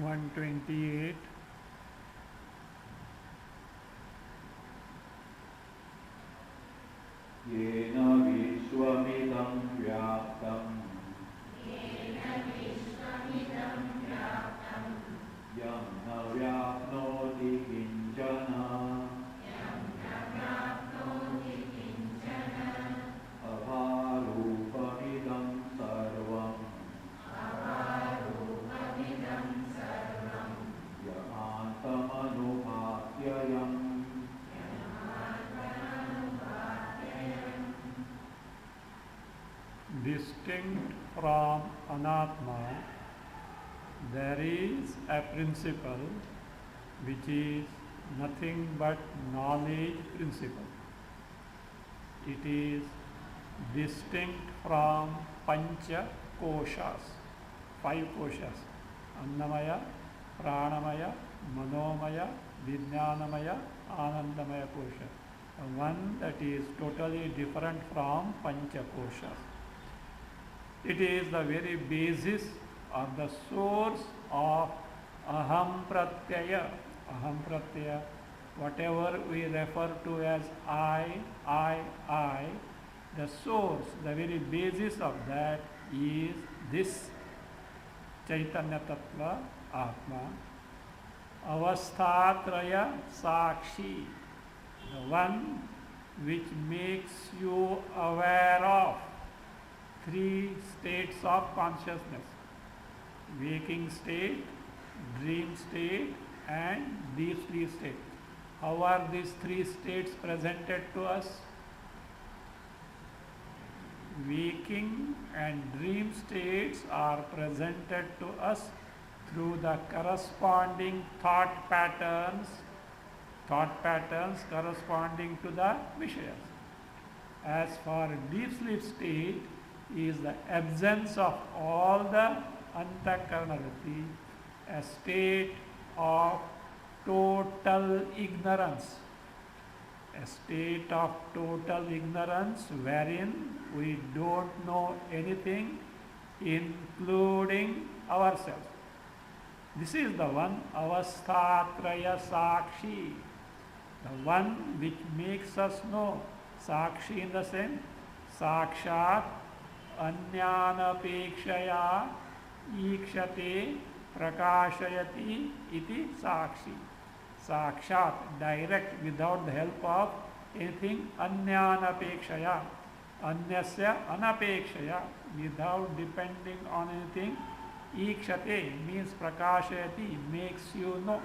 128. येन विश्वमिदं व्याप्तं यं न व्याप्नोति किञ्चन अभारूपमिदं सर्वं यमान्तमनुभात्ययम् Distinct from Anatma, there is a principle which is nothing but knowledge principle. It is distinct from Pancha Koshas, 5 Koshas, Annamaya, Pranamaya, Manomaya, Vijnanamaya, Anandamaya Kosha. One that is totally different from Pancha Koshas. It is the very basis or the source of Aham Pratyaya. Aham Pratyaya, whatever we refer to as I, the source, the very basis of that is this Chaitanya Tattva Atma. Avasthatraya Sakshi, the one which makes you aware of 3 states of consciousness: waking state, dream state, and deep sleep state. How are these 3 states presented to us? Waking and dream states are presented to us through the corresponding thought patterns corresponding to the Vishayas. As for deep sleep state, is the absence of all the Antakarana Vritti, a state of total ignorance. A state of total ignorance wherein we don't know anything, including ourselves. This is the one, Avasthatraya Sakshi, the one which makes us know. Sakshi in the sense, Sakshat Anyanapekshaya Ikshate Prakashayati iti Sakshi. Sakshat, direct, without the help of anything. Anyanapekshaya, Anyasya Anapekshaya, without depending on anything. Ikshate means Prakashayati, makes you know.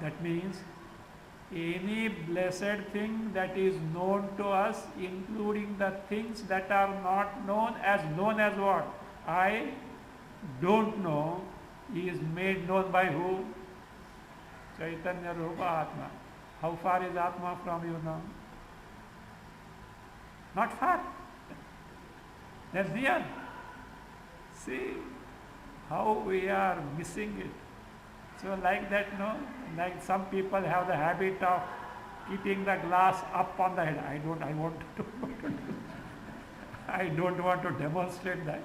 That means any blessed thing that is known to us, including the things that are not known as what? I don't know, is made known by who? Chaitanya Rupa Atma. How far is Atma from you now? Not far. That's near. See how we are missing it. So like that, no? Like some people have the habit of keeping the glass up on the head. I don't want to demonstrate that.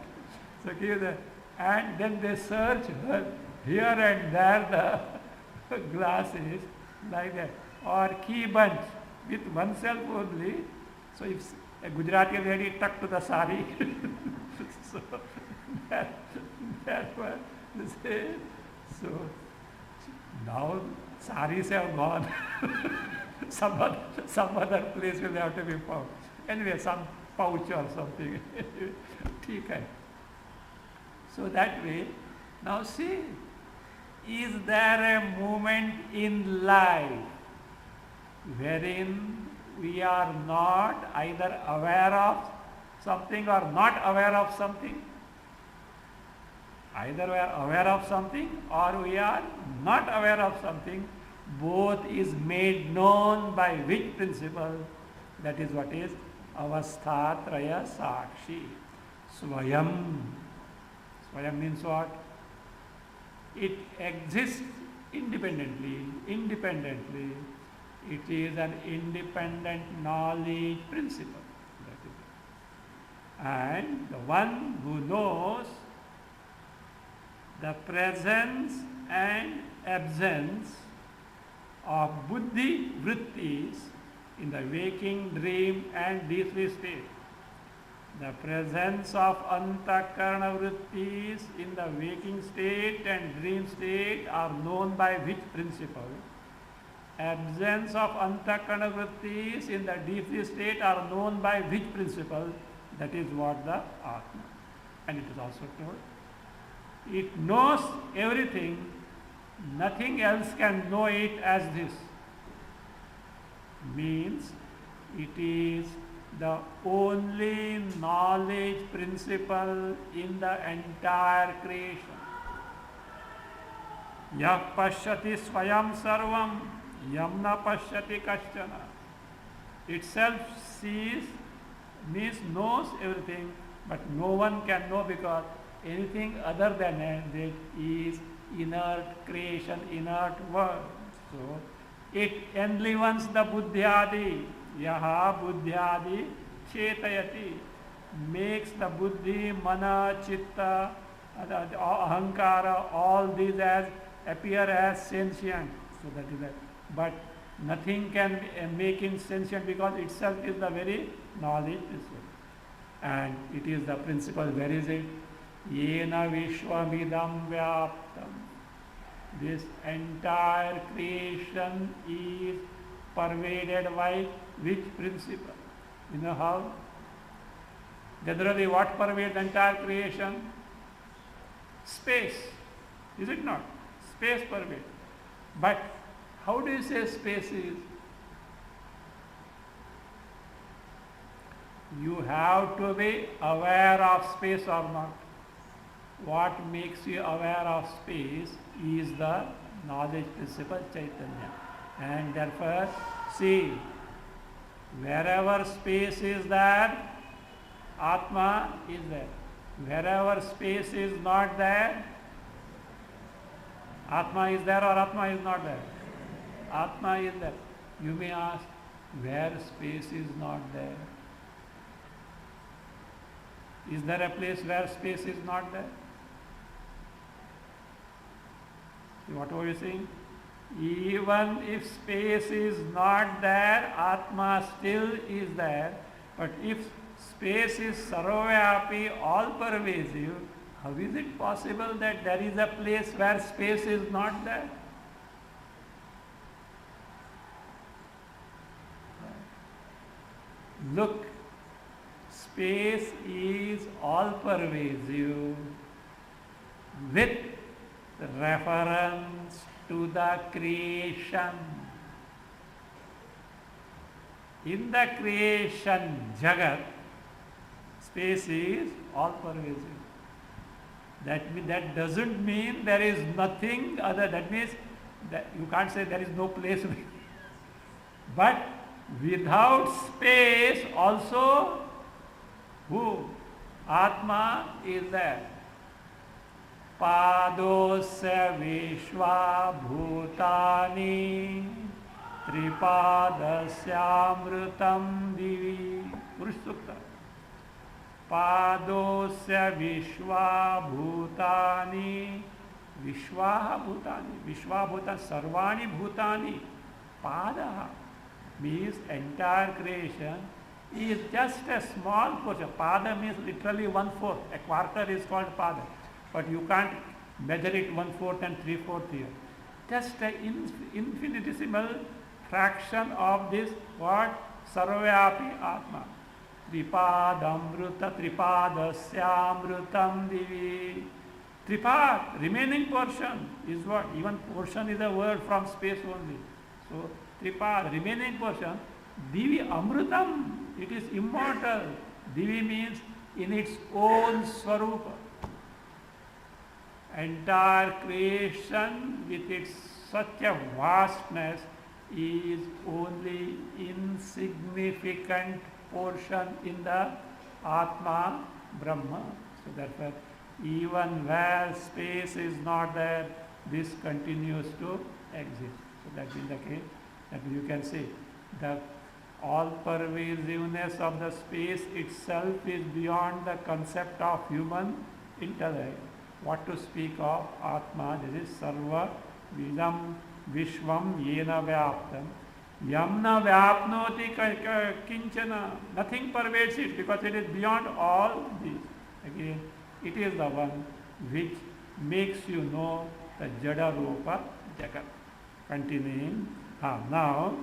So give the, and then they search here and there the glass is like that. Or key bunch with oneself only. So if a Gujarati lady tucked to the sari, so that was the same. So now saris have gone. some other place will have to be found. Anyway, some pouch or something. Okay. So that way, now see, is there a moment in life wherein we are not either aware of something or not aware of something? Either we are aware of something or we are not aware of something. Both is made known by which principle? That is what is Avasthatraya Sakshi. Swayam. Swayam means what? It exists independently. It is an independent knowledge principle. That is. And the one who knows The presence and absence of buddhi vrittis in the waking, dream and these three states. The presence of antakarana vrittis in the waking state and dream state are known by which principle? Absence of antakarana vrittis in the deep sleep state are known by which principle? That is what the Atma. And it is also told. It knows everything, nothing else can know it as this. Means it is the only knowledge principle in the entire creation. Yah pashyati swayam sarvam yam na pashyati kaschana. Itself sees, means knows everything, but no one can know because anything other than that is inert creation, inert world. So it enlivens the buddhyadi. Yaha buddhyadi chetayati, makes the buddhi, mana, chitta, ahankara, all these as appear as sentient. So that is that. But nothing can make him sentient because itself is the very knowledge principle. And it is the principle, where is it? Yena vishwamidam vyaptam. This entire creation is pervaded by which principle? You know how? Generally, what pervades the entire creation? Space. Is it not? Space pervades. But how do you say space is? You have to be aware of space or not. What makes you aware of space is the knowledge principle Chaitanya. And therefore, see, wherever space is there, Atma is there. Wherever space is not there, Atma is there or Atma is not there? Atma is there. You may ask, where space is not there? Is there a place where space is not there? See what were you saying? Even if space is not there, Atma still is there. But if space is sarvavyapi, all pervasive, how is it possible that there is a place where space is not there? Look, space is all pervasive with reference to the creation. In the creation Jagat, space is all pervasive. That doesn't mean there is nothing other. That means that you can't say there is no place. But without space also, who? Atma is there. Padosya vishva bhutani tripadasya divi. Purush Sukta. Padosya vishva bhutani. Vishvaha bhutani. Vishva bhutani. Sarvani bhutani. Padaha means entire creation is just a small portion. Pada means literally 1/4. A quarter is called pada. But you can't measure it 1/4 and 3/4 here. Just an infinitesimal fraction of this what? Sarvyapi Atma. Tripadamruta tripadasya divi. Tripad, remaining portion is what? Even portion is a word from space only. So tripad, remaining portion. Divi amrutam, it is immortal. Divi means in its own swarupa. Entire creation with its such a vastness is only insignificant portion in the Atma Brahma. So therefore, even where space is not there, this continues to exist. So that is the case. That you can say the all pervasiveness of the space itself is beyond the concept of human intellect. what to speak of Atma. This is Sarva Vidam Vishwam Yena Vyaptam. Yamna Vyapnoti Kinchana. Nothing pervades it because it is beyond all these. Again, it is the one which makes you know the Jada Rupa Jagat. Continuing. Now,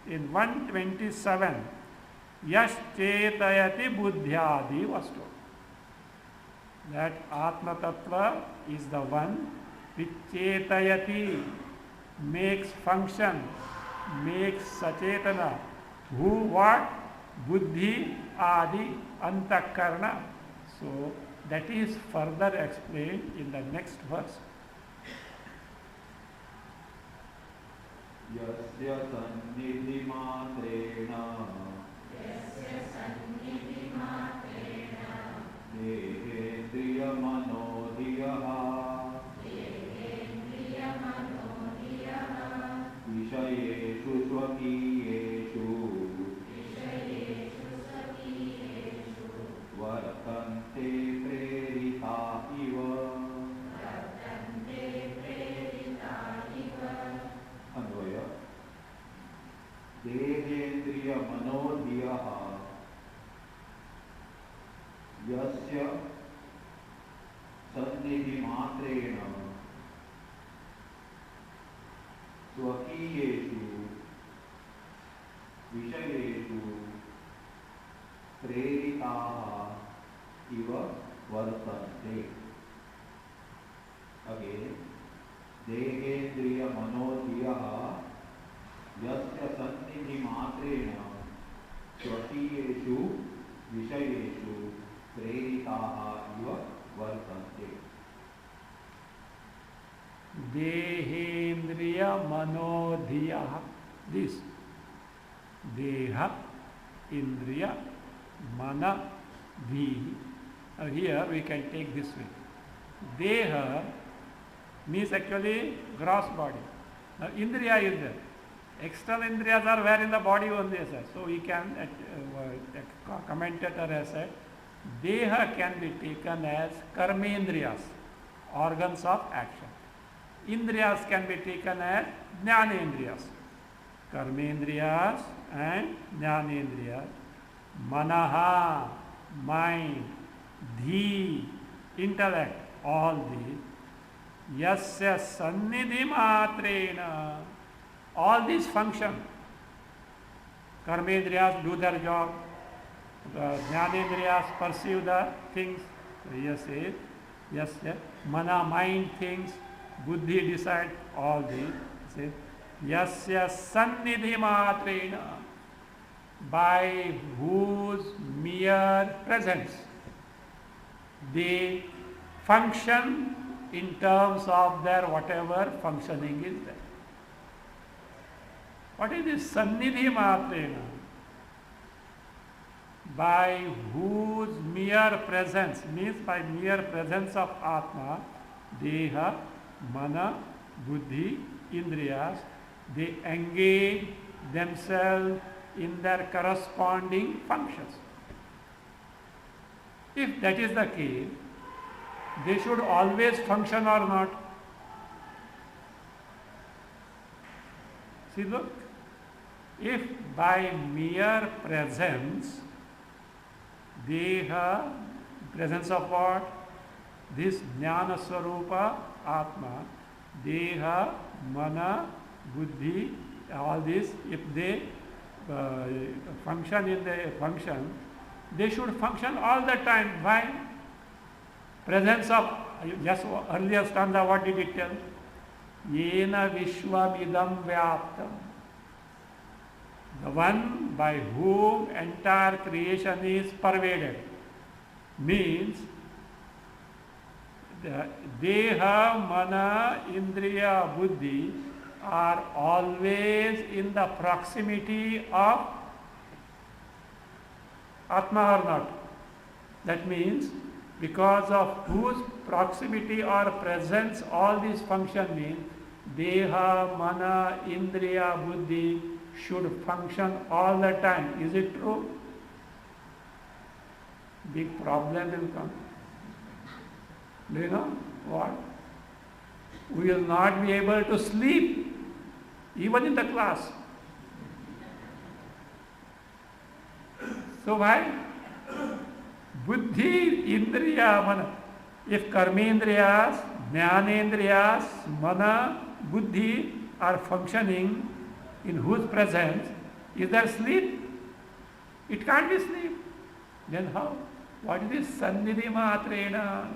in 127, Yash Chetayati Buddhyadi was told that Atma Tattva is the one which Chetayati makes function, makes Sachetana, who what? Buddhi Adi Antakarna. So that is further explained in the next verse. Yasya sannidhi matrena dehendriya manodhiyaha vishayeshu swakiyeshu vartante prerita iva. Anvaya dehendriya manodhiyaha yasya sannidhi matrena swakiyeshu vishayeshu preritaha iva vartante. Again, dehendriya manodhiyaha yasya sannidhi matrena swakiyeshu vishayeshu preritaha iva vartante. Dehendriya Manodhiya. This Deha, Indriya, Mana, Dhi. Now here we can take this way. Deha means actually gross body. Now Indriya is there. External Indriyas are where in the body only, sir. So we can, a commentator has said, Deha can be taken as Karmendriyas, organs of action. Indriyas can be taken as Jnanendriyas. Karmendriyas and Jnanendriyas. Manaha, mind. Dhi, intellect. All these. Yasya sannidhi matrena. All these function. Karmendriyas do their job. The Jnanendriyas perceive the things. So here says, Yasya, Mana, mind things. Buddhi decide all these. Says, Yasya sannidhi matrena, by whose mere presence they function in terms of their whatever functioning is there. What is this sannidhi matrena? By whose mere presence, means by mere presence of Atma, Deha, Mana, Buddhi, Indriyas, they engage themselves in their corresponding functions. If that is the case, they should always function or not. See, look, if by mere presence, Deha, presence of what? This Jnana Swarupa Atma, Deha, Mana, Buddhi, all this, if they function in the function, they should function all the time. Why? Presence of, just earlier stanza, what did it tell? Yena Vishwamidam Vyaptam. The one by whom entire creation is pervaded. Means, the Deha, Mana, Indriya, Buddhi are always in the proximity of Atma or not. That means, because of whose proximity or presence all these function mean, Deha, Mana, Indriya, Buddhi should function all the time. Is it true? Big problem will come. Do you know what? We will not be able to sleep, even in the class. So why? Buddhi, Indriya, Mana. If Karmendriyas, Jnanendriyas, Mana, Buddhi are functioning, in whose presence is there sleep? It can't be sleep. Then how? What is this Sannidhi Matrena?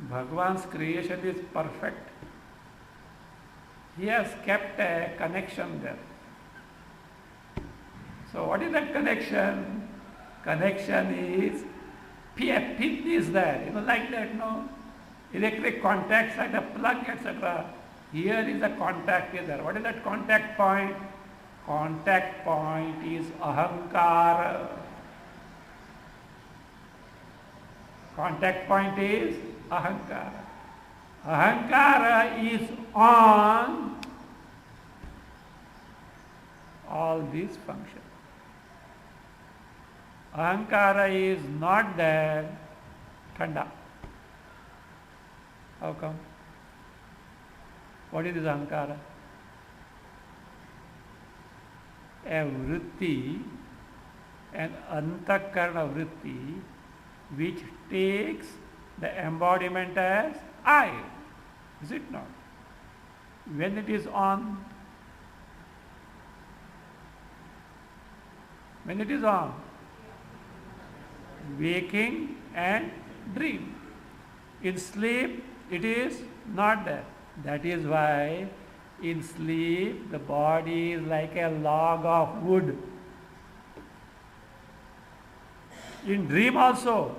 Bhagavan's creation is perfect. He has kept a connection there. So what is that connection? Connection is, a pin is there, like that, no? Electric contacts like a plug, etc. Here is a contact is there. What is that contact point? Contact point is ahankara. Contact point is ahankara. Ahankara is on all these functions. Ahankara is not there, thanda. How come? What is this ahankara? A vritti, an antakarana vritti, which takes the embodiment as I. Is it not? When it is on, waking and dream. In sleep, it is not there. That is why in sleep the body is like a log of wood. In dream also,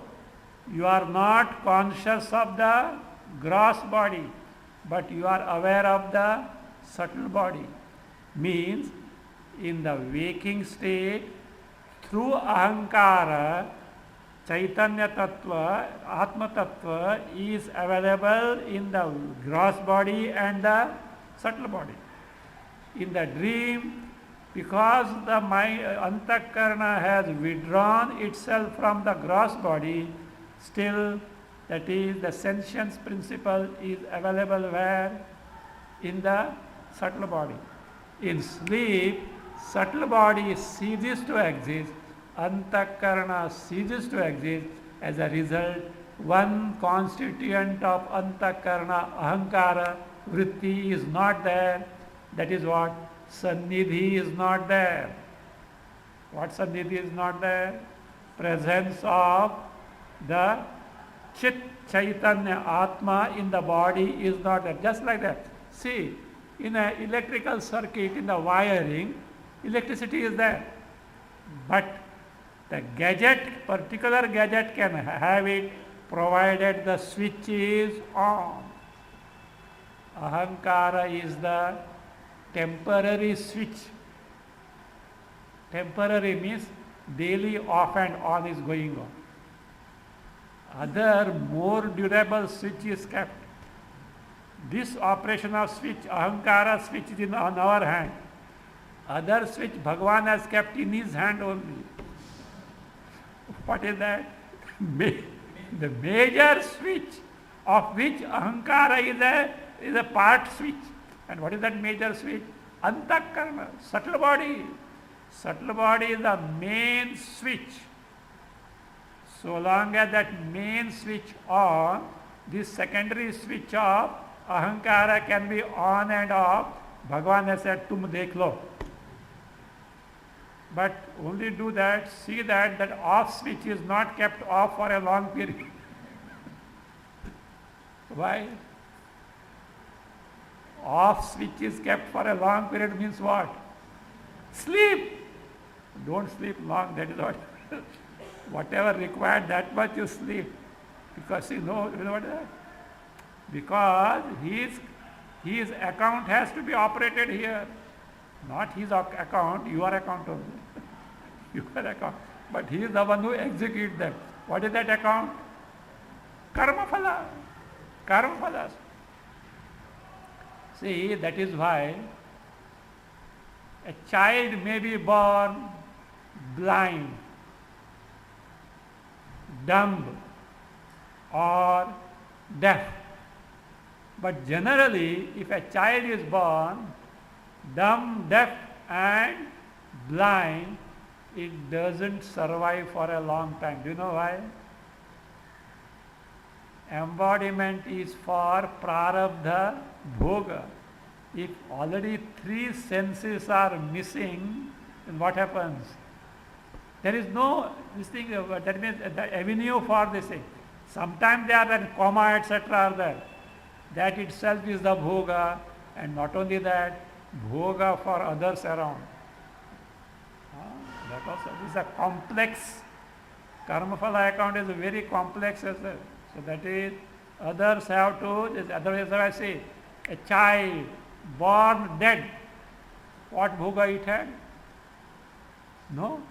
you are not conscious of the gross body, but you are aware of the subtle body. Means, in the waking state, through ahankara, Chaitanya Tattva, Atma Tattva is available in the gross body and the subtle body. In the dream, because the antakarana has withdrawn itself from the gross body, still, that is, the sentience principle is available where? In the subtle body. In sleep, subtle body ceases to exist, antakarana ceases to exist. As a result, one constituent of antakarana, ahankara, vritti is not there. That is what? Sannidhi is not there. What sannidhi is not there? Presence of the Chit Chaitanya Atma in the body is not there. Just like that. See, in an electrical circuit, in the wiring, electricity is there. But the gadget, particular gadget can have it provided the switch is on. Ahankara is the temporary switch. Temporary means daily off and on is going on. Other more durable switch is kept. This operation of switch, ahankara switch is on our hand. Other switch Bhagavan has kept in his hand only. What is that? The major switch of which ahankara is a part switch. And what is that major switch? Antakarana, subtle body. Subtle body is the main switch. So long as that main switch on, this secondary switch of ahankara can be on and off. Bhagavan has said, tum dekh lo. But only do that, see that that off switch is not kept off for a long period. Why? Off switch is kept for a long period means what? Sleep. Don't sleep long, that is what. Whatever required, that much you sleep. Because you know what is that? Because his account has to be operated here. Not his account, your account only. Your account. But he is the one who executes them. What is that account? Karma phala. Karma phalas. See, that is why a child may be born blind, dumb, or deaf. But generally, if a child is born dumb, deaf and blind, it doesn't survive for a long time. Do you know why? Embodiment is for prarabdha bhoga. If already 3 senses are missing, then what happens? There is no this thing, that means the avenue for this thing. Sometimes they are in coma, etc. are there. That itself is the bhoga, and not only that, bhoga for others around. That also is a complex, karmaphala account is very complex as well. So that is, others have to, otherwise I say, a child born dead, what bhoga it had? No.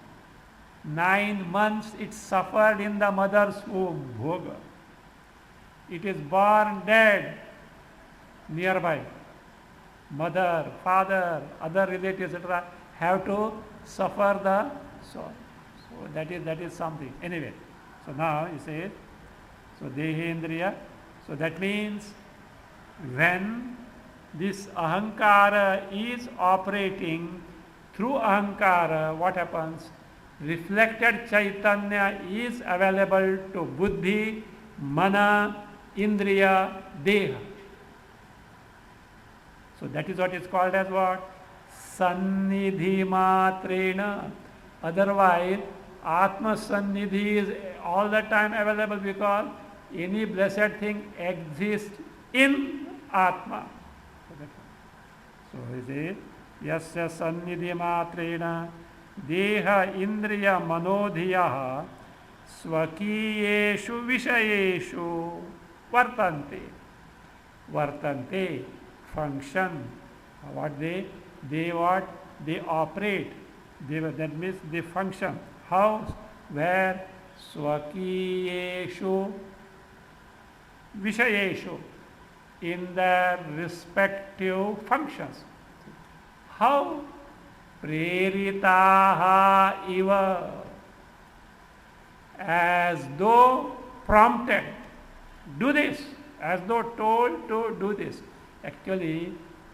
9 months it suffered in the mother's womb, bhoga. It is born dead nearby. Mother, father, other relatives, etc. have to suffer the sorrow. So that is something. Anyway, so now you say, so dehendriya. So that means when this ahankara is operating, through ahankara, what happens? Reflected chaitanya is available to buddhi, mana, indriya, deha. So that is what is called as what? Sannidhi matrena. Otherwise, Atma Sannidhi is all the time available because any blessed thing exists in Atma. So he says, Yasya Sannidhi matrena deha indriya manodhiyaha swakiyeshu vishayeshu vartante. Vartante, function. What they what? They operate. That means they function. How? Where? Swakiyeshu vishayeshu. In their respective functions. How? Preritaha iva. As though prompted. Do this. As though told to do this. Actually,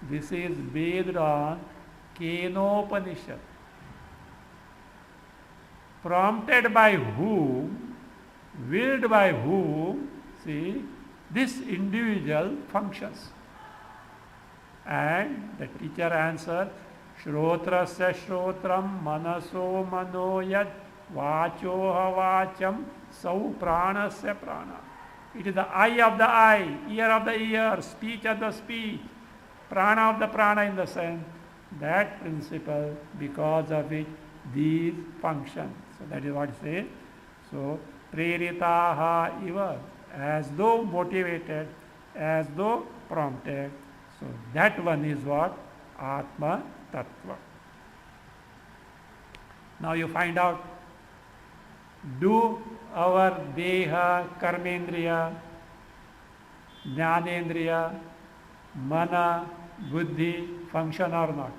this is based on Kenopanishad. Prompted by whom, willed by whom, see, this individual functions. And the teacher answered, Shrotrasya Shrotram Manaso Manoyad Vachoha Vacham Sau Pranasya Prana. It is the eye of the eye, ear of the ear, speech of the speech, prana of the prana in the sense. That principle, because of which these function. So that is what it says. So, preritaha iva, as though motivated, as though prompted. So that one is what? Atma Tattva. Now you find out, do our deha, karmendriya, jnanendriya, mana, buddhi function or not?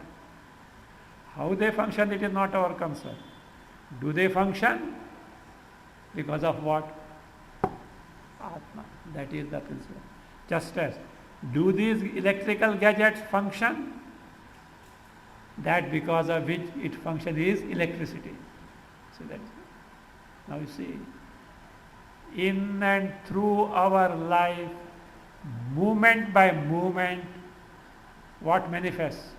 How they function, it is not our concern. Do they function? Because of what? Atma. That is the principle. Just as, do these electrical gadgets function? That because of which it function is electricity. So that. Now you see, in and through our life, moment by moment, what manifests?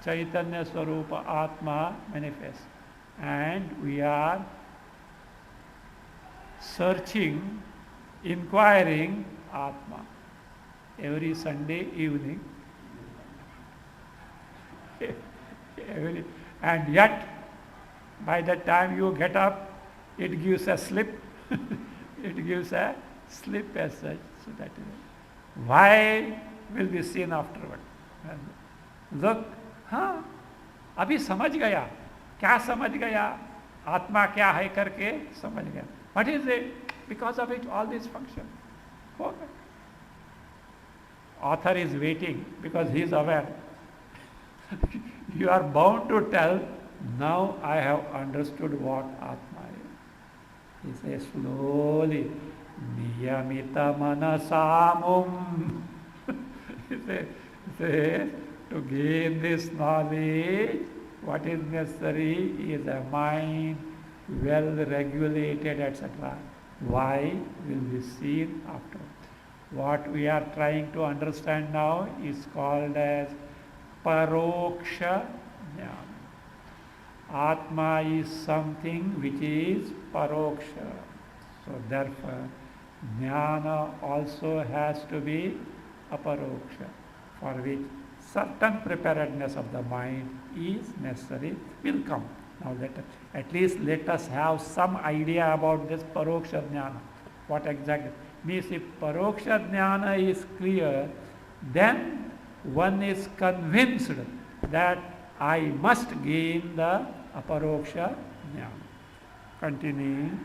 Chaitanya Swarupa Atma manifests. And we are searching, inquiring Atma every Sunday evening. And yet, by the time you get up, it gives a slip. It gives a slip as such. So that is it. Why will be seen afterward. Look, हाँ, अभी समझ गया. क्या समझ गया? आत्मा क्या है करके समझ गया. What is it? Because of it, all these function. Okay. Author is waiting because he is aware. You are bound to tell, now I have understood what Atma is. He says slowly, Niyamita manasamum. He says, to gain this knowledge, what is necessary is a mind well regulated, etc. Why will be seen after. What we are trying to understand now is called as Paroksha Jnana. Atma is something which is Paroksha. So therefore, Jnana also has to be Aparoksha, for which certain preparedness of the mind is necessary, will come. Now at least let us have some idea about this Paroksha Jnana. What exactly? Means if Paroksha Jnana is clear, then one is convinced that I must gain the Aparoksha Jnana. Continuing.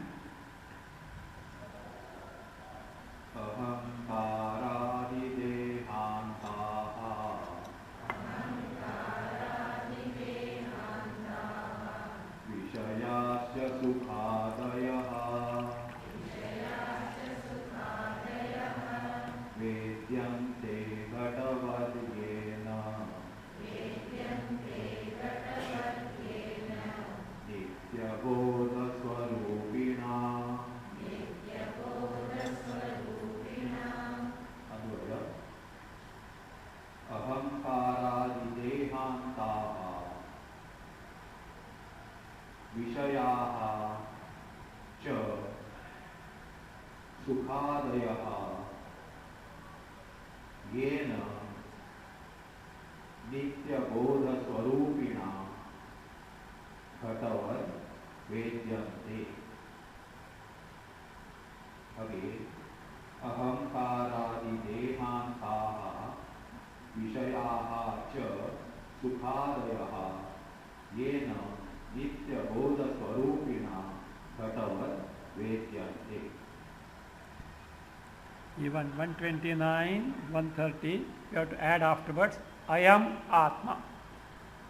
Even 129, 130, you have to add afterwards, I am Atma.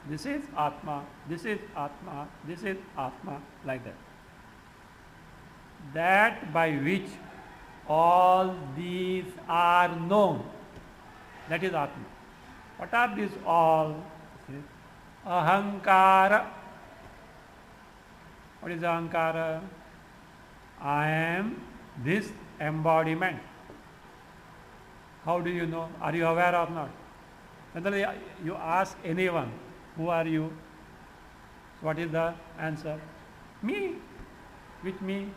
This is Atma, this is Atma, this is Atma, like that. That by which all these are known, that is Atma. What are these all? Ahankara. What is Ahankara? I am this embodiment. How do you know? Are you aware or not? Generally, you ask anyone, who are you? What is the answer? Me. Which me?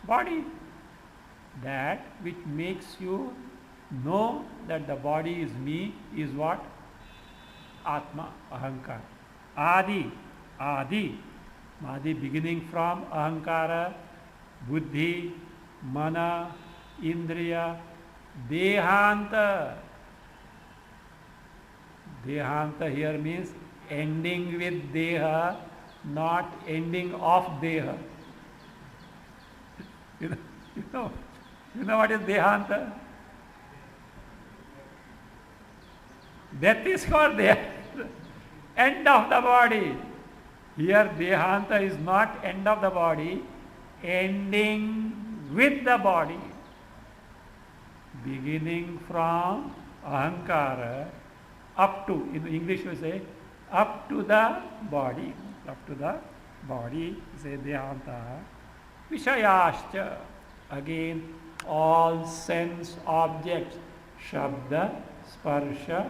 Body. That which makes you know that the body is me is what? Atma, Ahankara. Adi, Adi. Adi beginning from Ahankara, Buddhi, Mana, Indriya, Dehanta. Dehanta here means ending with Deha, not ending of Deha. You know what is Dehanta? Death is called Deha, end of the body. Here Dehanta is not end of the body, ending with the body. Beginning from Ahankara up to, in English we say, up to the body. Up to the body, say Dehanta. Vishayascha, again all sense objects, Shabda, Sparsha,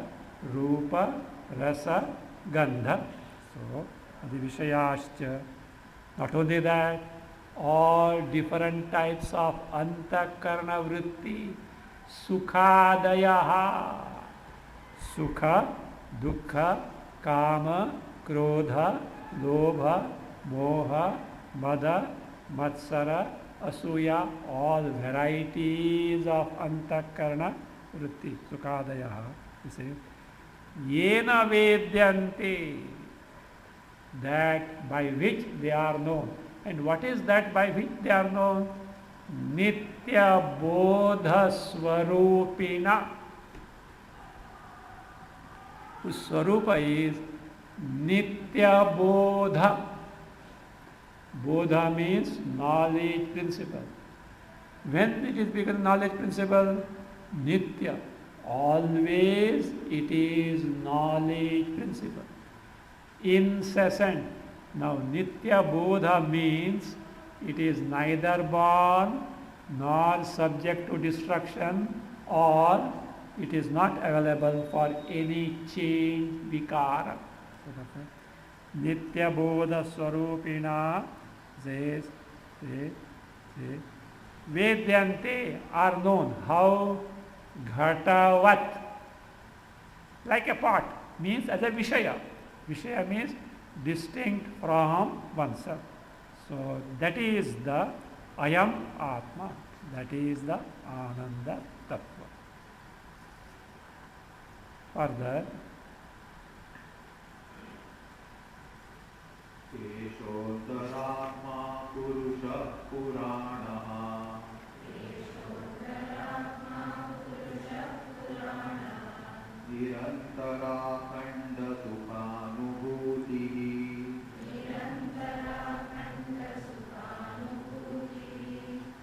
Rupa, Rasa, Gandha. So, the Vishayascha. Not only that, all different types of Antakarna Vritti, Sukhadayaha, Sukha, Dukkha, Kama, Krodha, Lobha, Moha, Mada, Matsara, Asuya, all varieties of Antakarna Vritti, Sukhadayaha. You see, Yena Vedyante, that by which they are known. And what is that by which they are known? Nitya Bodha Swarupina, whose Swarupa is Nitya Bodha. Bodha means knowledge principle. When it is become knowledge principle? Nitya. Always it is knowledge principle. Incessant. Now Nitya Bodha means it is neither born nor subject to destruction, or it is not available for any change, vikara. Nitya Bodha Swarupina says, Vedyante are known. How? Ghatavat. Like a pot. Means as a Vishaya. Vishaya means distinct from oneself. So that is the Ayam Atma. That is the Ananda Tattva. Further, Eshottaratma Purusha Puranaha Nirantarakhanda Sukhanubhutihi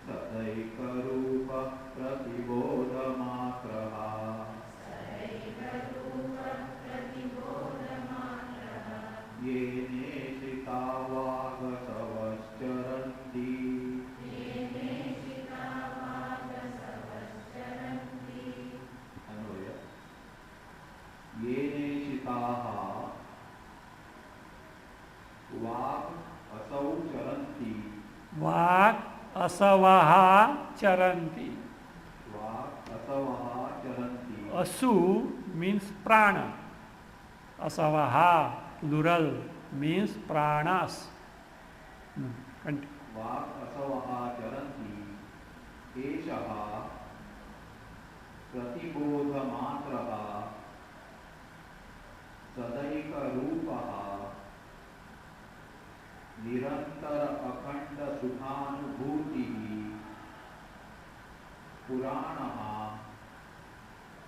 Sadaikarupa Pratibodhamatraha Yene Shitavāgasavascharanti Anvaya Yene Shitaha Vāg Asau Charanti Vak Asavaha Charanti. Vāg Asavaha Charanti Asu means prana. Asavaha, plural, means pranas. Vāg Asavaha Charanti Eshaha Pratibodhamatraha Sadaika Rupaha Nirantara Akhanda Sukhanubhutihi Puranaha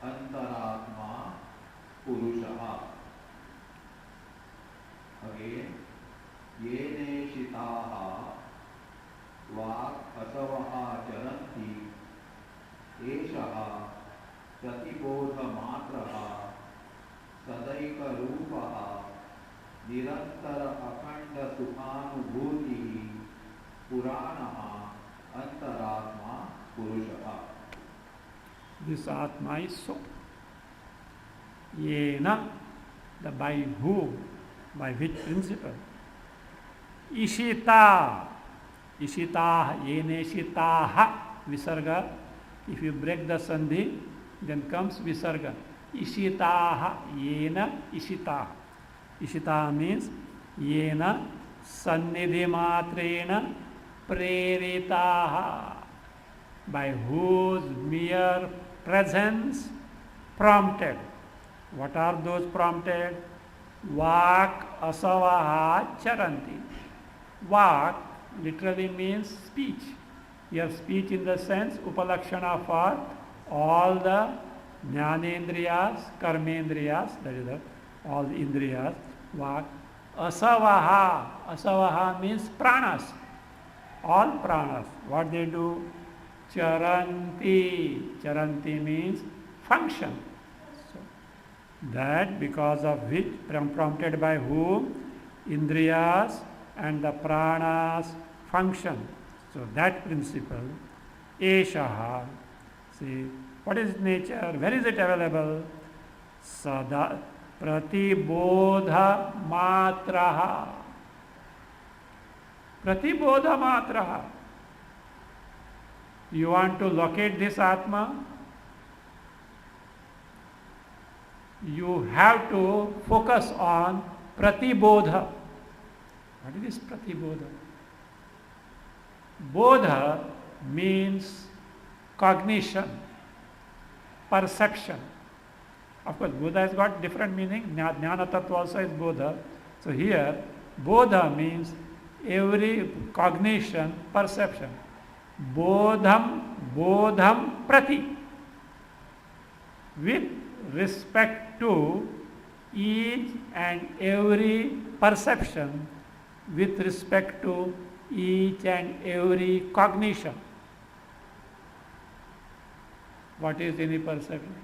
Antaratma Purushaha. Again, Yene Shitaha Vāg Asavaha Charanti Eshaha Pratibodhamatraha Sadaika Rupaha Nirantara Akhanda Sukhanubhutihi Puranaha Antaratma Purushaha. This Atma is so. Yena, the by whom, by which principle? Ishita. Ishita, yene shitaha, visarga. If you break the sandhi, then comes visarga. Ishitaha, yena ishitaha. Ishita means yena sannidhi matrena preritaha, by whose mere presence prompted. What are those prompted? Vak asavaha charanti. Vak literally means speech. Here speech in the sense upalakshana for all the jnanendriyas, karmendriyas, that is the, all the indriyas. Vak asavaha. Asavaha means pranas. All pranas. What they do? Charanti. Charanti means function. So, that because of which, prompted by whom? Indriyas and the pranas function. So that principle, Eshaha. See, what is nature? Where is it available? Sada Pratibodha Matraha. Pratibodha Matraha. You want to locate this Atma? You have to focus on Pratibodha. What is this Pratibodha? Bodha means cognition, perception. Of course, Bodha has got different meaning. Jnana Tattva also is Bodha. So here, Bodha means every cognition, perception. Bodham prati. With respect to each and every perception, with respect to each and every cognition. What is any perception?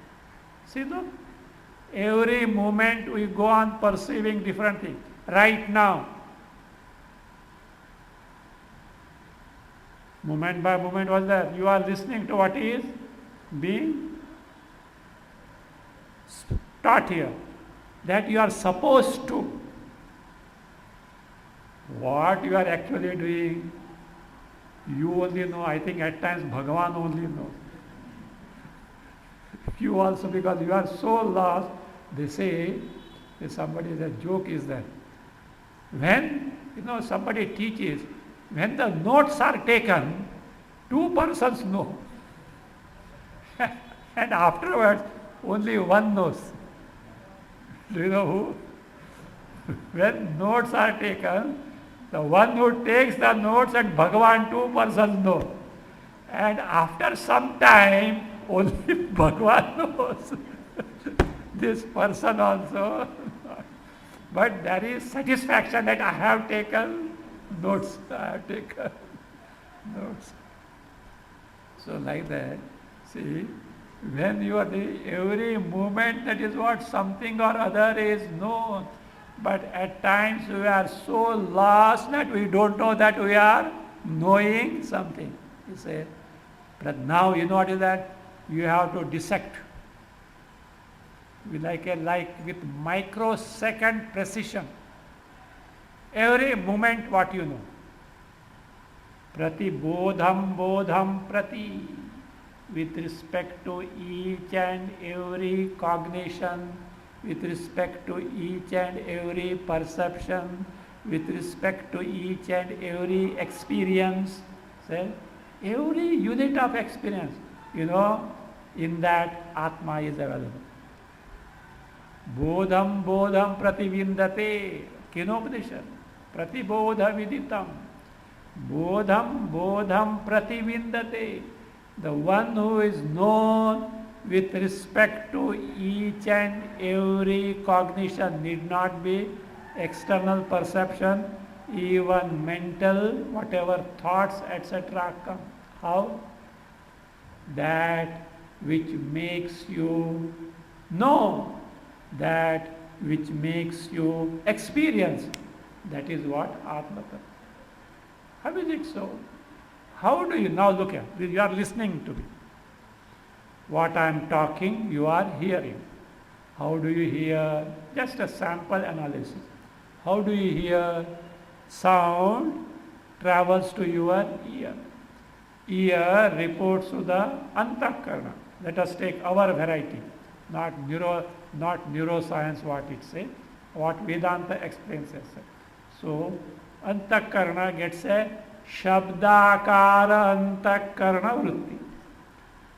See, no? Every moment we go on perceiving different things. Right now, moment by moment was there. You are listening to what is being taught here. That you are supposed to. What you are actually doing, you only know. I think at times Bhagavan only knows. You also, because you are so lost, they say, somebody, the joke is that when somebody teaches, when the notes are taken, two persons know. And afterwards, only one knows. Do you know who? When notes are taken, the one who takes the notes and Bhagavan, two persons know. And after some time, only Bhagavan knows. This person also. But there is satisfaction that I have taken notes. I have taken notes. So like that, see, when you are every moment, that is what something or other is known. But at times we are so lost that we don't know that we are knowing something. You say, but now you know what is that? You have to dissect. Like with microsecond precision. Every moment what you know. Prati bodham prati. With respect to each and every cognition, with respect to each and every perception, with respect to each and every experience. Say, every unit of experience, in that Atma is available. Bodham prativindate. Kenopadesha. Pratibodha viditam. Bodham prativindate. The one who is known with respect to each and every cognition, need not be external perception, even mental, whatever thoughts, etc. come. How? That which makes you know, that which makes you experience. That is what Atma. How is it so? How do you now look at? You are listening to me. What I am talking, you are hearing. How do you hear? Just a sample analysis. How do you hear? Sound travels to your ear. Ear reports to the antakarna. Let us take our variety, not neuroscience what it says, what Vedanta explains as. So antakarna gets a Shabdakara antakarna vritti.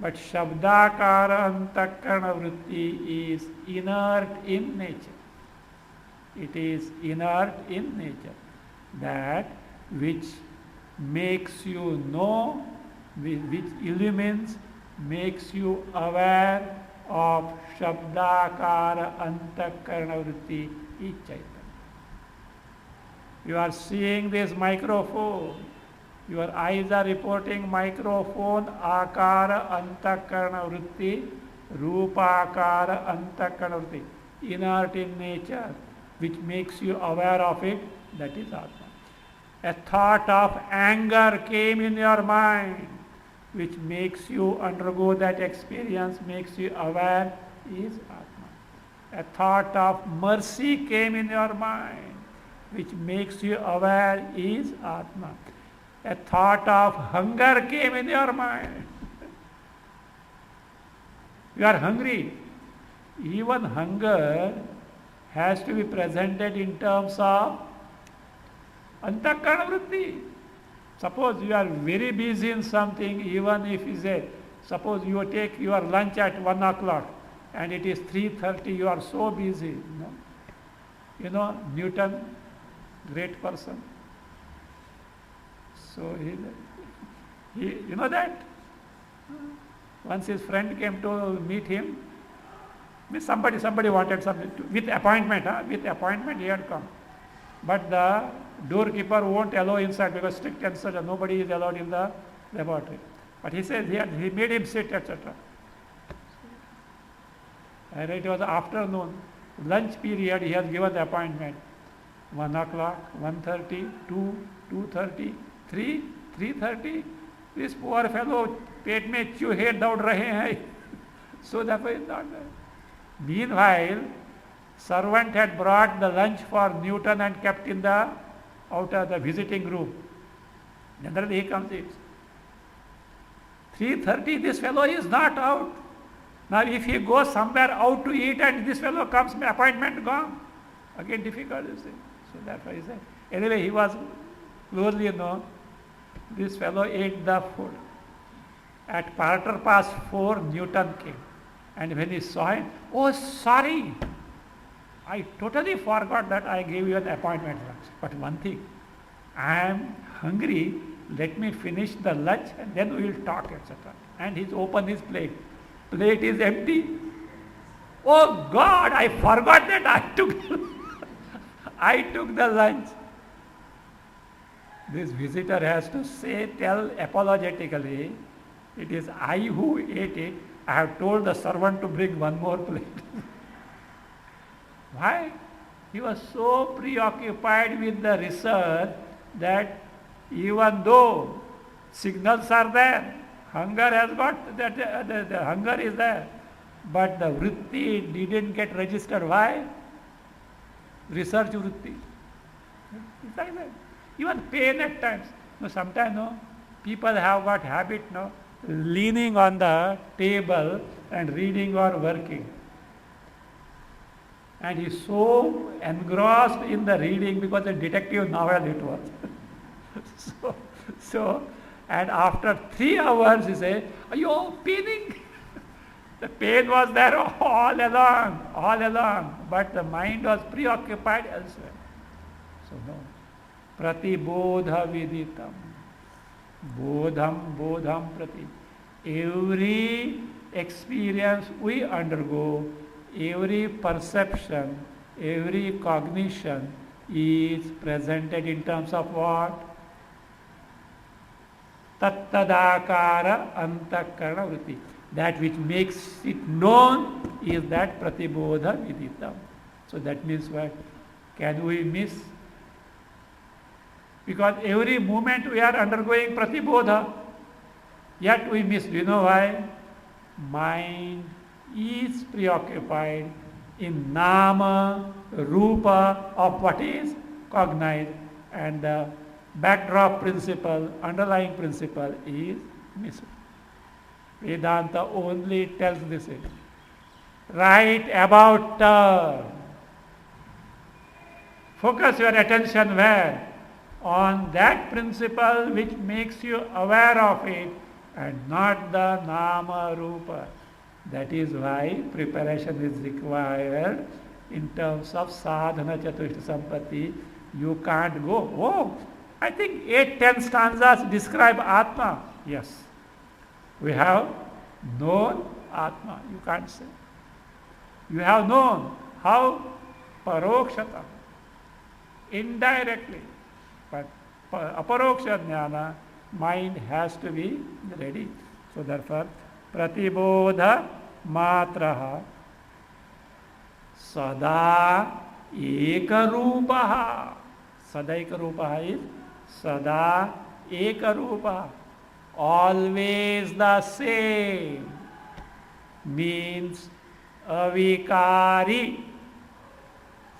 But Shabdakara antakarna vritti is inert in nature. It is inert in nature. That which makes you know, which illumines, makes you aware of Shabdakara antakarna vritti is Chaitanya. You are seeing this microphone. Your eyes are reporting microphone, akara antakarna vritti, rupakara antakarna vritti, inert in nature, which makes you aware of it, that is Atma. A thought of anger came in your mind, which makes you undergo that experience, makes you aware, is Atma. A thought of mercy came in your mind, which makes you aware, is Atma. A thought of hunger came in your mind. You are hungry. Even hunger has to be presented in terms of antakarna vritti. Suppose you are very busy in something, even if you say, suppose you take your lunch at 1 o'clock and it is 3:30, you are so busy. Newton, great person. So he you know that? Once his friend came to meet him, somebody wanted something with appointment. With appointment he had come. But the doorkeeper won't allow inside because strict instruction, nobody is allowed in the laboratory. But he says he made him sit, etc. And it was afternoon, lunch period, he has given the appointment. 1 o'clock, 1:30, 2, 2:30, 3, 3:30. This poor fellow, पेट में चूहे दौड़ रहे हैं. So therefore is not there. Meanwhile, servant had brought the lunch for Newton and kept in the outer the visiting room. Generally he comes in. 3:30, this fellow is not out. Now if he goes somewhere out to eat and this fellow comes, appointment gone. Again difficult, you see. So therefore he said. Anyway, he was closely known. This fellow ate the food. At 4:15, Newton came. And when he saw him, oh sorry, I totally forgot that I gave you an appointment lunch. But one thing, I am hungry, let me finish the lunch and then we will talk, etc. And he's opened his plate. Plate is empty. Oh God, I forgot that I took I took the lunch. This visitor has to tell apologetically, it is I who ate it. I have told the servant to bring one more plate. Why? He was so preoccupied with the research that even though signals are there, hunger has got, the hunger is there, but the vritti didn't get registered. Why? Research vritti. It's like that. Even pain at times. No, sometimes people have got habit leaning on the table and reading or working. And he's so engrossed in the reading because a detective novel it was. And after 3 hours he said, are you paining? The pain was there all along, but the mind was preoccupied elsewhere. So no. Pratibodha viditam. Bodham prati. Every experience we undergo, every perception, every cognition is presented in terms of what? Tattadakara antakarana vritti. That which makes it known is that pratibodha viditam. So that means what? Can we miss? Because every moment we are undergoing pratibodha, yet we miss. Do you know why? Mind is preoccupied in nama, rupa of what is cognized, and the backdrop principle, underlying principle is missing. Vedanta only tells this. Right about turn. Focus your attention where? On that principle which makes you aware of it and not the nama rupa. That is why preparation is required in terms of sadhana chatushta sampatti. You can't go, oh, I think 8-10 stanzas describe Atma. Yes. We have known Atma. You can't say. You have known how? Parokshata. Indirectly. But aparoksha jnana, mind has to be ready. So therefore, pratibodha matraha sada ekarupaha. Sada ekarupaha is sada ekarupaha. Always the same. Means avikari.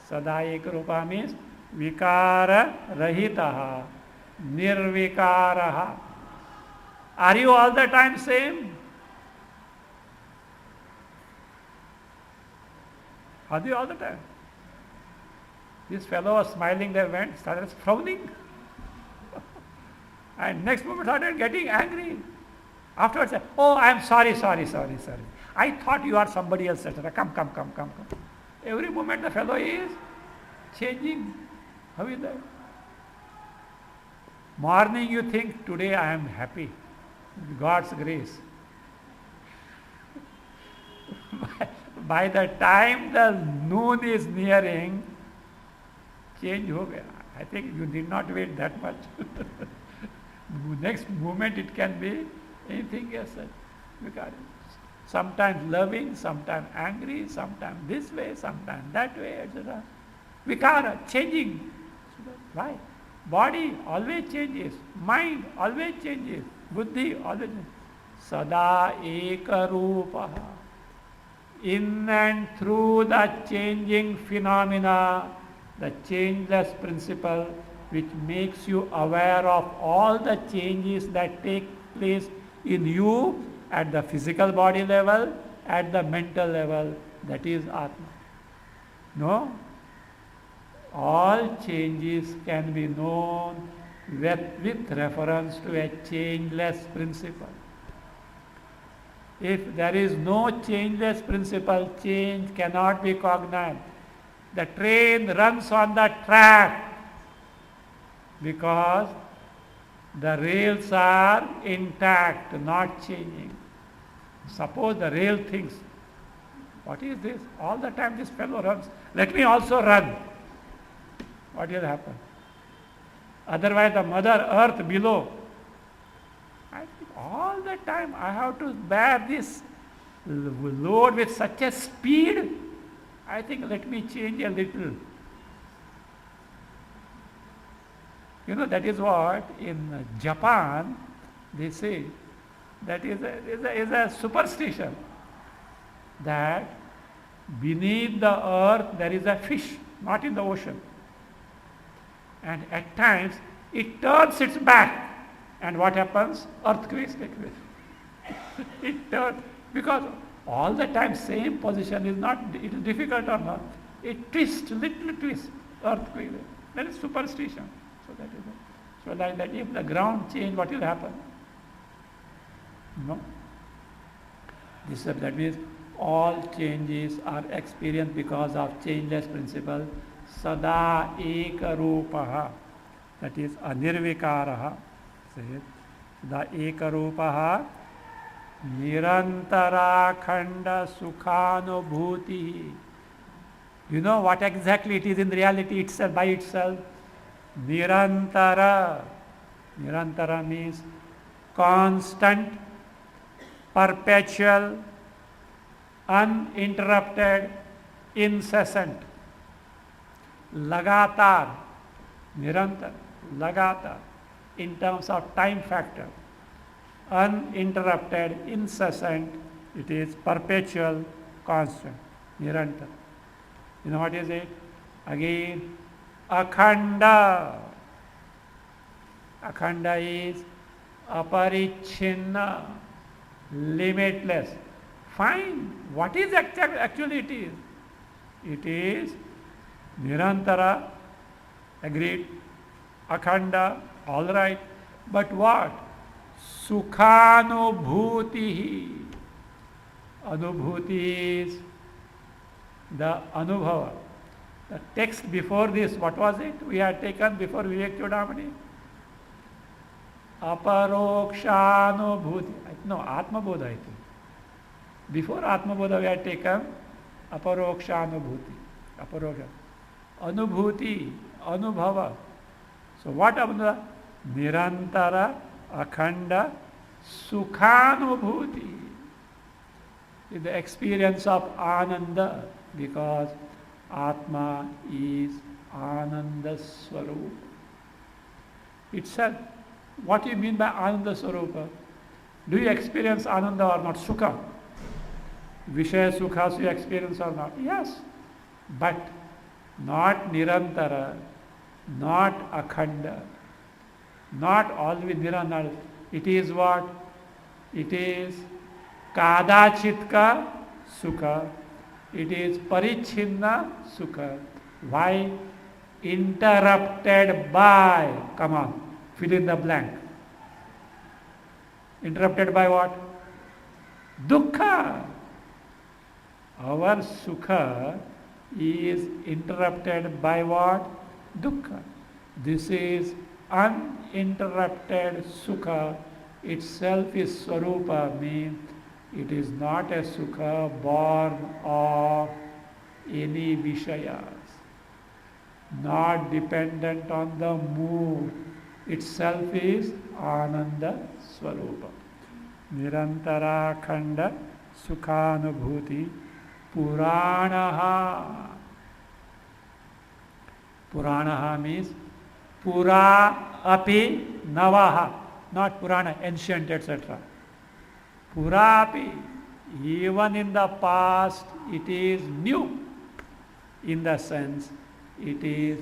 Sada ekarupaha means vikara rahitaha, nirvikaraha. Are you all the time same? Are you all the time? This fellow was smiling, they went, started frowning. And next moment started getting angry. Afterwards, said, oh, I am sorry. I thought you are somebody else, etc. Come. Every moment the fellow is changing. How is that? Morning you think, today I am happy. God's grace. By the time the noon is nearing, change ho gaya. I think you need not wait that much. Next moment it can be anything else. Because sometimes loving, sometimes angry, sometimes this way, sometimes that way, etc. Vikara, changing. Why? Body always changes. Mind always changes. Buddhi always changes. Sada ekarupa. In and through the changing phenomena, the changeless principle which makes you aware of all the changes that take place in you at the physical body level, at the mental level, that is Atma. No? All changes can be known with reference to a changeless principle. If there is no changeless principle, change cannot be cognate. The train runs on the track because the rails are intact, not changing. Suppose the rail thinks, what is this? All the time this fellow runs. Let me also run. What will happen? Otherwise the mother earth below, I think all the time I have to bear this load with such a speed. I think let me change a little. You know, that is what in Japan they say, that is a superstition, that beneath the earth there is a fish, not in the ocean. And at times it turns its back, and what happens? Earthquakes take place. It turns, because all the time same position is not, it is difficult or not. It twists, little twist, earthquake. That is superstition. So that is it. So like that, if the ground change, what will happen? No. That means all changes are experienced because of changeless principle. Sada ekarupaha. That is anirvikaraha. Say it. Sada ekarupaha. Nirantara khanda sukhanubhuti. You know what exactly it is in reality itself, by itself? Nirantara. Nirantara means constant, perpetual, uninterrupted, incessant. Lagatar. Nirantar. Lagatar. In terms of time factor. Uninterrupted, incessant, it is perpetual, constant. Nirantara. You know what is it? Again, akhanda. Akhanda is aparichinna, limitless. Fine. What is actually it is? It is nirantara, agreed. Akhanda, all right. But what? Sukhanubhuti. Anubhuti is the anubhava. The text before this, what was it? We had taken before Vivek Chudamani. Aparokshanubhuti. No, Atma Bodha, I think. Before Atma Bodha we had taken aparokshanubhuti. Aparoksha. Anubhuti, anubhava. So what about nirantara, akhanda, sukhanubhuti? Is the experience of ananda, because Atma is Ananda Swarupa. Itself. What do you mean by Ananda Swarupa? Do you experience Ananda or not? Sukha. Vishaya Sukhas you experience or not? Yes. But not Nirantara, not Akhanda, not always Nirantara. It is what? It is Kadachitka Sukha. It is Parichinna Sukha. Why? Interrupted by. Come on, fill in the blank. Interrupted by what? Dukkha. Our Sukha is interrupted by what? Dukkha. This is uninterrupted Sukha. Itself is Swarupa, means it is not a Sukha born of any Vishayas. not dependent on the mood. Itself is Ananda Swarupa. Nirantara Khanda Sukhanubhuti Puranaha. Puranaha means Pura api Navaha, not Purana, ancient, etc. Pura api, even in the past, it is new. In the sense, it is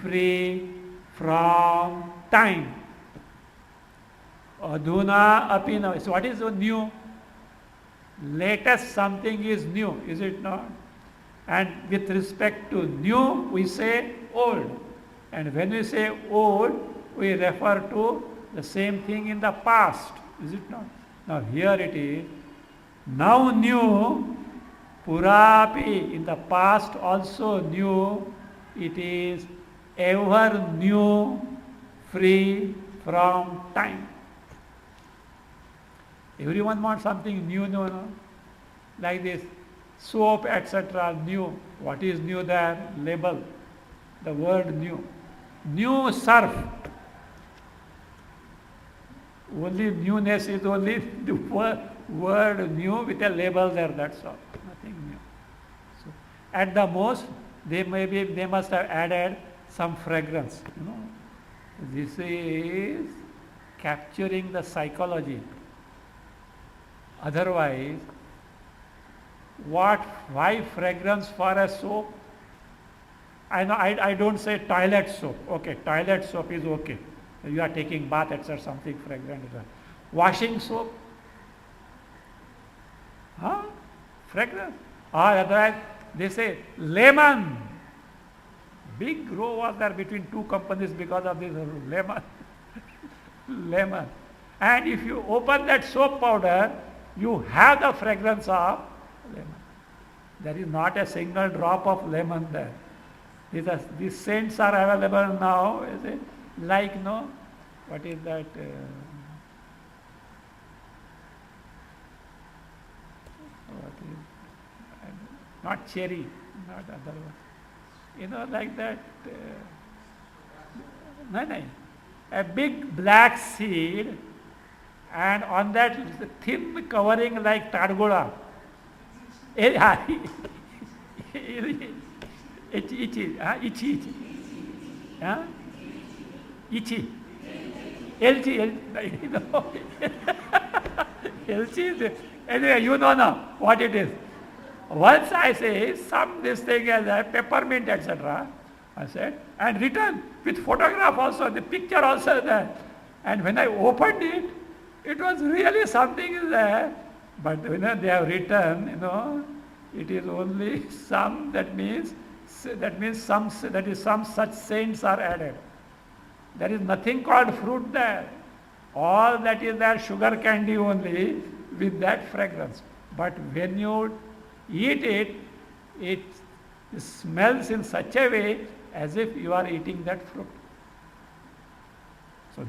free from time. Adhuna api Navaha. So what is so new? Latest something is new, is it not? And with respect to new, we say old. And when we say old, we refer to the same thing in the past, is it not? Now here it is, now new, purapi, in the past also new, it is ever new, free from time. Everyone wants something new, no? Like this, soap, etc., new. What is new there? Label, the word new. New surf. Only newness is only the word new with a label there, that's all. Nothing new. So, at the most, they must have added some fragrance. This is capturing the psychology. Otherwise, why fragrance for a soap? I don't say toilet soap. Okay, toilet soap is okay. You are taking bath, etc., something fragrant. Washing soap? Huh? Fragrance? Or otherwise, they say lemon. Big row was there between two companies because of this lemon. Lemon. And if you open that soap powder, you have the fragrance of lemon. There is not a single drop of lemon there. These scents are available now, is it? Like, what is that? Not cherry, not other one. Like that. No. A big black seed, and on that thin covering like targola. Itchy. Huh? Itchy. Elchi. Elchi. Anyway, you know now what it is. Once I say this thing as a peppermint, etc. I said, and written with photograph also, the picture also there. And when I opened it, it was really something there. But when they have written, it is only some, that means some such saints are added. There is nothing called fruit there. All that is there, sugar candy only with that fragrance. But when you eat it, it smells in such a way as if you are eating that fruit. So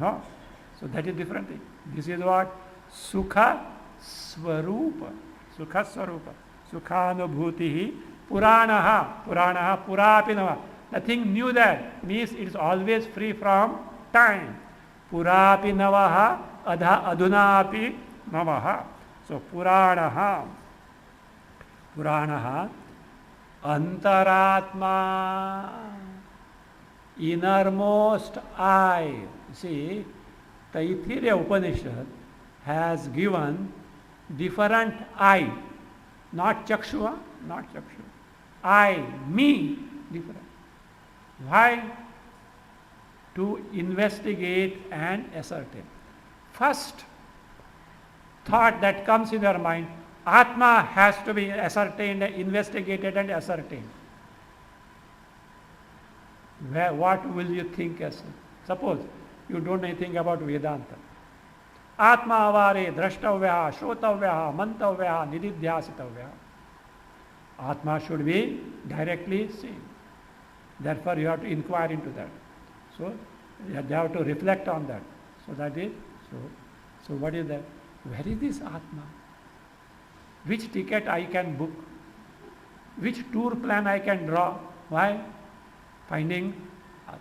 that is different thing. This is what? Sukha Swarupa. Sukha Swarupa. Sukhanubhuti Puranaha. Puranaha Purapinava. Nothing new there. Means it is always free from time. Purapinavaha Adunapi Navaha. So Puranaha. Puranaha Antaratma. Innermost I. See, Taittiriya Upanishad has given different I. Not Chakshua, not Chakshu. I, me, different. Why? To investigate and ascertain. First thought that comes in your mind, Atma has to be ascertained, investigated and ascertained. What will you think as? Suppose you don't know anything about Vedanta. Atma avare drashtavya, shrotavya, mantavya, nididhyasitavya. Atma should be directly seen. Therefore you have to inquire into that. So they have to reflect on that. So that is, so what is that? Where is this Atma? Which ticket I can book? Which tour plan I can draw? Why? finding Atma.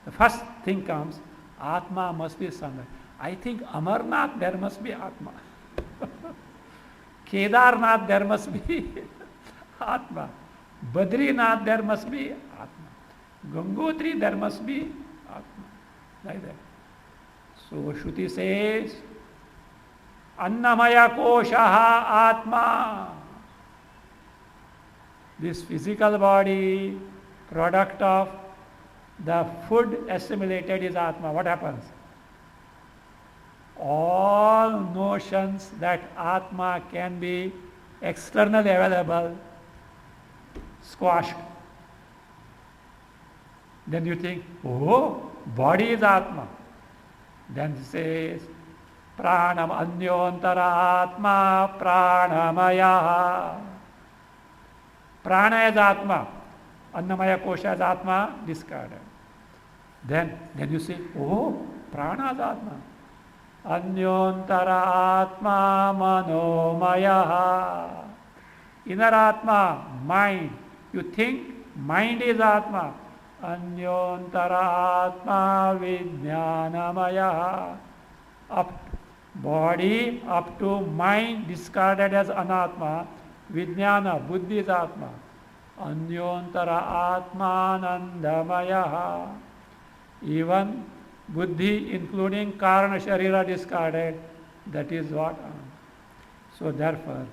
The first thing comes, Atma must be somewhere. I think Amarnath, there must be Atma. Kedarnath, there must be Atma. Badrinath, there must be Atma. Gangotri, there must be Atma. Like that. So Shruti says, Annamaya Koshaha Atma. This physical body, product of the food assimilated is Atma. What happens? All notions that Atma can be externally available, squashed. Then you think, oh, body is Atma. Then it says, Pranam Anyontara Atma Pranamaya. Prana is Atma. Annamaya Kosha is Atma, discarded. Then you say, oh, Prana is Atma. Anyontara Atma Manomaya. Inner Atma, mind. You think mind is Atma. Anyontara Atma Vijnanamaya. Body up to mind discarded as Anatma. Vijnana, Buddhi is Atma. Anyontara Atmanandamaya. Even Buddhi, including Karana Sharira discarded, that is what. So therefore,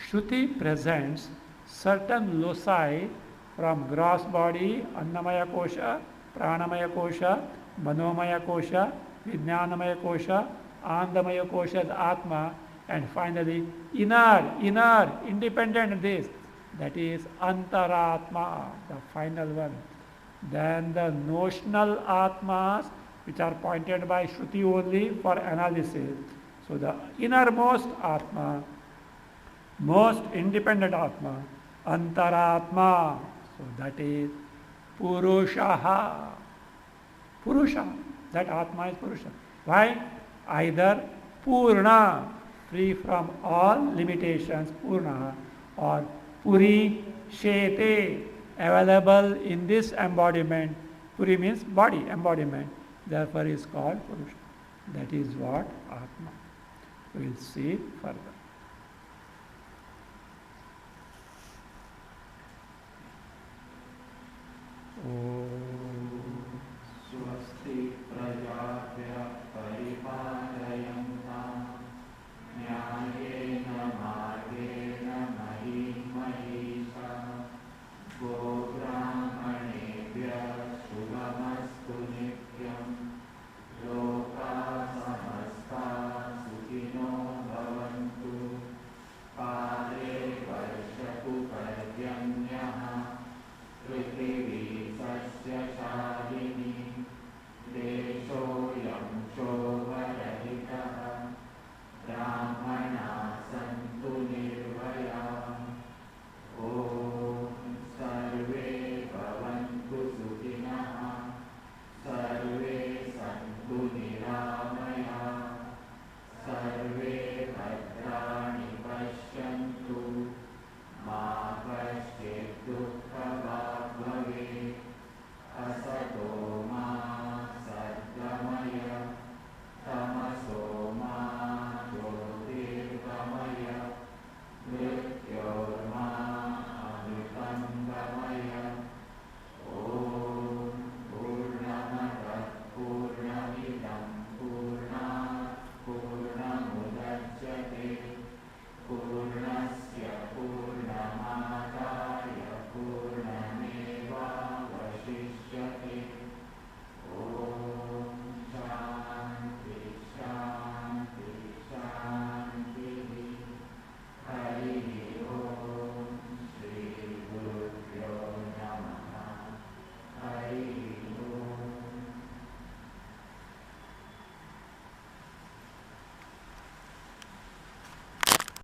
Shruti presents certain loci from gross body, Annamaya Kosha, Pranamaya Kosha, Manomaya Kosha, Vijnanamaya Kosha, Andamaya Kosha is Atma, and finally inner, independent this, that is Antaratma, the final one. Then the notional Atmas, which are pointed by Shruti only for analysis. So the innermost Atma, most independent Atma, Antaratma, so that is Purushaha. Purusha, that Atma is Purusha. Why? Either Purna, free from all limitations, Purna, or Puri Shete, available in this embodiment. Puri means body, embodiment. Therefore is called Purusha. That is what Atma. We will see further.